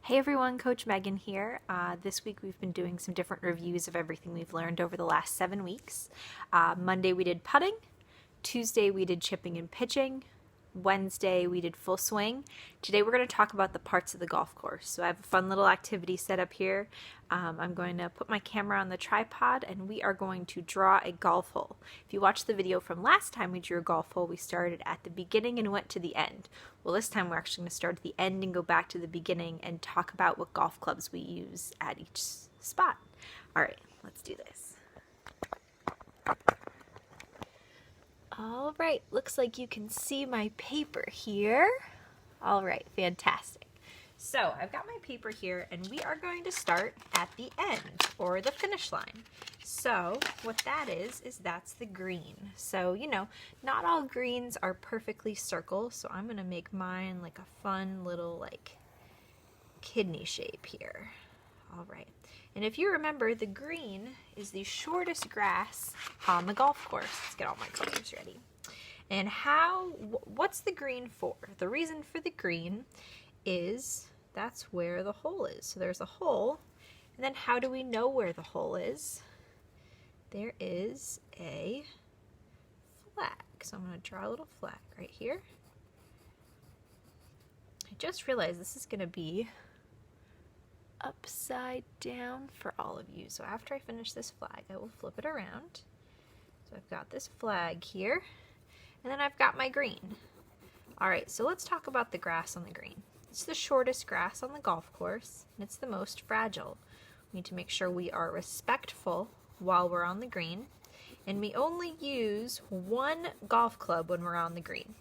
Hey everyone, Coach Megan here. This week we've been doing some different reviews of everything we've learned over the last 7 weeks. Monday we did putting, Tuesday we did chipping and pitching, Wednesday we did full swing. Today we're going to talk about the parts of the golf course. So I have a fun little activity set up here. I'm going to put my camera on the tripod and we are going to draw a golf hole. If you watched the video from last time we drew a golf hole, we started at the beginning and went to the end. Well, this time we're actually going to start at the end and go back to the beginning and talk about what golf clubs we use at each spot. All right, let's do this. All right, looks like you can see my paper here. All right, fantastic. So I've got my paper here and we are going to start at the end or the finish line. So what that is that's the green. So, not all greens are perfectly circle, so I'm gonna make mine like a fun little kidney shape here. All right. And if you remember, the green is the shortest grass on the golf course. Let's get all my colors ready. And what's the green for? The reason for the green is that's where the hole is. So there's a hole, and then how do we know where the hole is? There is a flag. So I'm going to draw a little flag right here. I just realized this is going to be upside down for all of you. So after I finish this flag, I will flip it around. So I've got this flag here, and then I've got my green. All right, so let's talk about the grass on the green. It's the shortest grass on the golf course, and it's the most fragile. We need to make sure we are respectful while we're on the green, and we only use one golf club when we're on the green.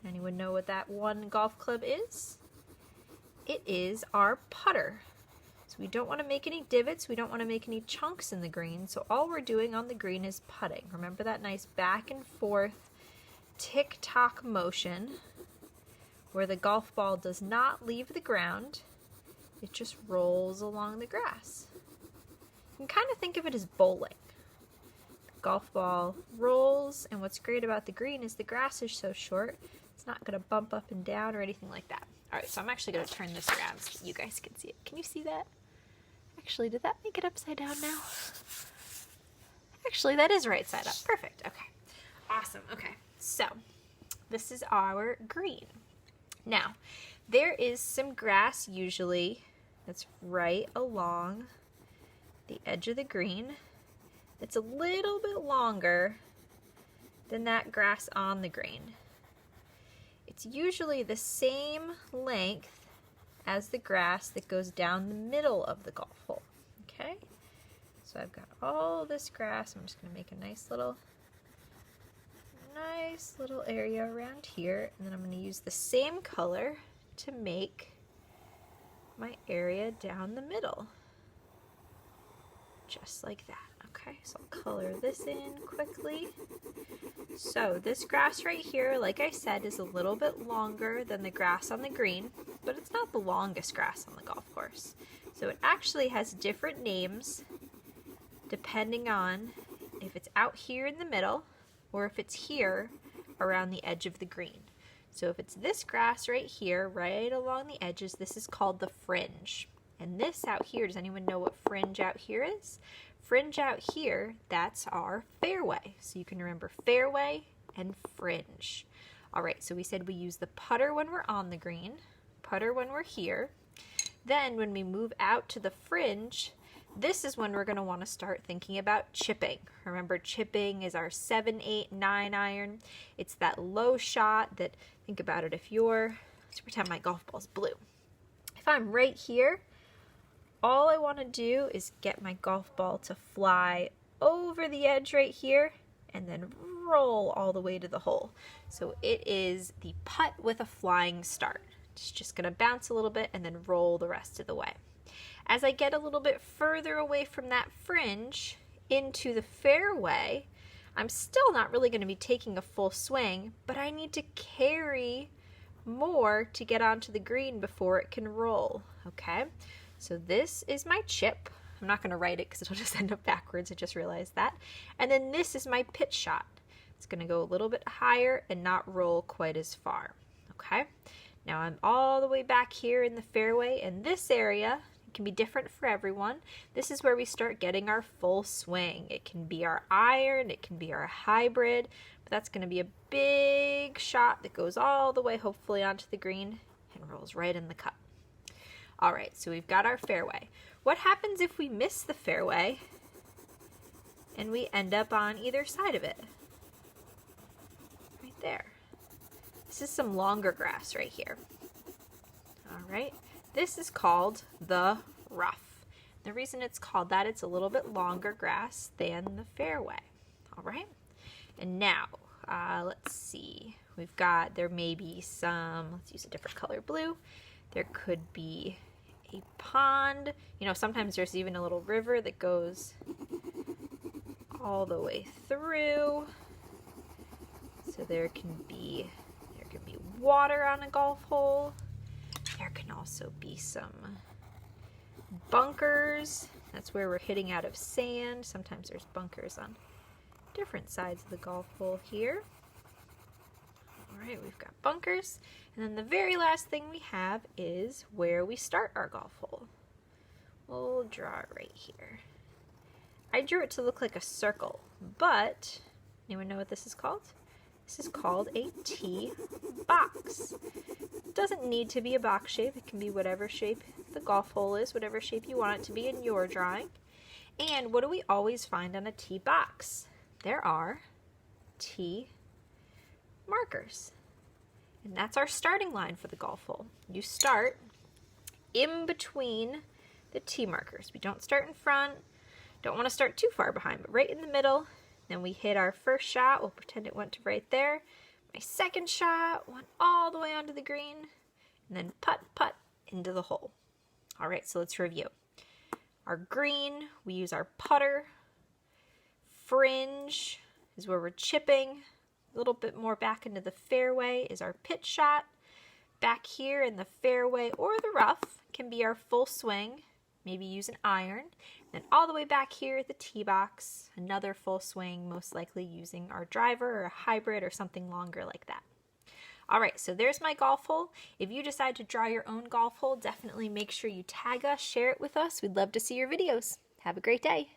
Anyone know what that one golf club is? It is our putter. So we don't want to make any divots, we don't want to make any chunks in the green, so all we're doing on the green is putting. Remember that nice back and forth tick-tock motion where the golf ball does not leave the ground, it just rolls along the grass. You can kind of think of it as bowling. The golf ball rolls, and what's great about the green is the grass is so short, it's not going to bump up and down or anything like that. All right, so I'm actually going to turn this around so that you guys can see it. Can you see that? Actually, did that make it upside down now? Actually, that is right side up. Perfect. Okay. Awesome. Okay. So, this is our green. Now, there is some grass usually that's right along the edge of the green. It's a little bit longer than that grass on the green. It's usually the same length as the grass that goes down the middle of the golf hole, okay? So I've got all this grass. I'm just going to make a nice little area around here, and then I'm going to use the same color to make my area down the middle, just like that. Okay, so I'll color this in quickly. So this grass right here, like I said, is a little bit longer than the grass on the green, but it's not the longest grass on the golf course. So it actually has different names depending on if it's out here in the middle or if it's here around the edge of the green. So if it's this grass right here, right along the edges, this is called the fringe. And this out here, does anyone know what fringe out here is? Fringe out here, that's our fairway. So you can remember fairway and fringe. All right, so we said we use the putter when we're on the green, putter when we're here. Then when we move out to the fringe, this is when we're going to want to start thinking about chipping. Remember, chipping is our 7, 8, 9 iron. It's that low shot that, think about it, let's pretend my golf ball's blue. If I'm right here, all I want to do is get my golf ball to fly over the edge right here and then roll all the way to the hole. So it is the putt with a flying start. It's just going to bounce a little bit and then roll the rest of the way. As I get a little bit further away from that fringe into the fairway, I'm still not really going to be taking a full swing, but I need to carry more to get onto the green before it can roll, okay? So this is my chip. I'm not going to write it because it'll just end up backwards. I just realized that. And then this is my pitch shot. It's going to go a little bit higher and not roll quite as far, okay? Now I'm all the way back here in the fairway, and this area can be different for everyone. This is where we start getting our full swing. It can be our iron, it can be our hybrid, but that's going to be a big shot that goes all the way hopefully onto the green and rolls right in the cup. All right, so we've got our fairway. What happens if we miss the fairway and we end up on either side of it? Right there. This is some longer grass right here. All right, this is called the rough. The reason it's called that, it's a little bit longer grass than the fairway. All right, and now let's see. There may be some, let's use a different color blue. There could be a pond. You know, sometimes there's even a little river that goes all the way through. So there can be water on a golf hole. There can also be some bunkers. That's where we're hitting out of sand. Sometimes there's bunkers on different sides of the golf hole here. All right, we've got bunkers. And then the very last thing we have is where we start our golf hole. We'll draw it right here. I drew it to look like a circle, but anyone know what this is called? This is called a tee box. It doesn't need to be a box shape. It can be whatever shape the golf hole is, whatever shape you want it to be in your drawing. And what do we always find on a tee box? There are tee markers. And that's our starting line for the golf hole. You start in between the tee markers. We don't start in front, don't want to start too far behind, but right in the middle. Then we hit our first shot. We'll pretend it went to right there. My second shot went all the way onto the green, and then putt, putt into the hole. All right, so let's review. Our green, we use our putter. Fringe is where we're chipping. A little bit more back into the fairway is our pitch shot. Back here in the fairway or the rough can be our full swing. Maybe use an iron. Then all the way back here at the tee box, another full swing, most likely using our driver or a hybrid or something longer like that. All right, so there's my golf hole. If you decide to draw your own golf hole, definitely make sure you tag us, share it with us. We'd love to see your videos. Have a great day.